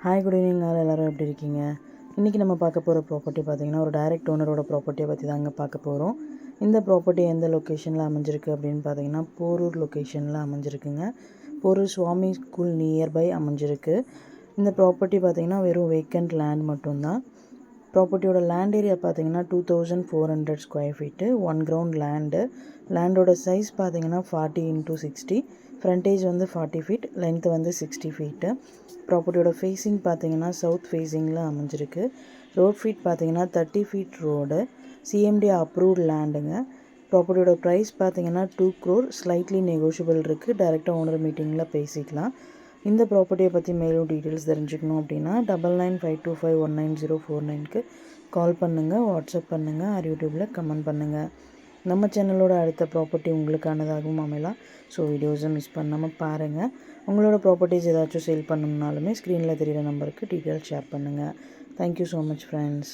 Hi good evening எல்லோரும் எப்படி இருக்கீங்க? இன்றைக்கி நம்ம பார்க்க போகிற ப்ராப்பர்ட்டி பார்த்திங்கன்னா ஒரு டைரக்ட் ஓனரோட ப்ராப்பர்ட்டியை பற்றி தாங்க பார்க்க போகிறோம். இந்த ப்ராப்பர்ட்டி எந்த லொக்கேஷனில் அமைஞ்சிருக்கு அப்படின்னு பார்த்திங்கன்னா போரூர் லொக்கேஷனில் அமைஞ்சிருக்குங்க. போரூர் சுவாமி ஸ்கூல் நியர்பை அமைஞ்சிருக்கு. இந்த ப்ராப்பர்ட்டி பார்த்திங்கன்னா வெறும் வேக்கண்ட் லேண்ட் மட்டும்தான். ப்ராப்பர்ட்டியோட லேண்ட் ஏரியா பார்த்திங்கன்னா 2400 ஸ்கொயர் ஃபீட்டு, 1 கிரவுண்ட் லேண்டோட சைஸ் பார்த்திங்கன்னா 40x60, ஃப்ரண்டேஜ் வந்து 40 ஃபீட், லென்த் வந்து 60 ஃபீட்டு. ப்ராப்பர்ட்டியோட ஃபேஸிங் பார்த்திங்கன்னா சவுத் ஃபேஸிங்கில் அமைஞ்சிருக்கு. ரோட் ஃபீட் பார்த்திங்கன்னா 30 ஃபீட் ரோடு, சிஎம்டி அப்ரூவ்ட் லேண்டுங்க. ப்ராப்பர்ட்டியோட ப்ரைஸ் பார்த்திங்கன்னா 2 crore, ஸ்லைட்லி நெகோஷியபிள் இருக்குது. டைரெக்டாக ஓனர் மீட்டிங்கில் பேசிக்கலாம். இந்த ப்ராப்பர்ட்டியை பற்றி மேலும் டீட்டெயில்ஸ் தெரிஞ்சுக்கணும் அப்படின்னா 9952190449க்கு கால் பண்ணுங்கள், வாட்ஸ்அப் பண்ணுங்கள், யூடியூப்பில் கமெண்ட் பண்ணுங்கள். நம்ம சேனலோட அடுத்த ப்ராப்பர்ட்டி உங்களுக்கானதாகவும் அமையலாம். ஸோ வீடியோஸை மிஸ் பண்ணாமல் பாருங்கள். உங்களோட ப்ராப்பர்ட்டிஸ் ஏதாச்சும் சேல் பண்ணணுன்னாலுமே ஸ்க்ரீனில் தெரிகிற நம்பருக்கு டீட்டெயில்ஸ் ஷேர் பண்ணுங்கள். Thank you so much friends.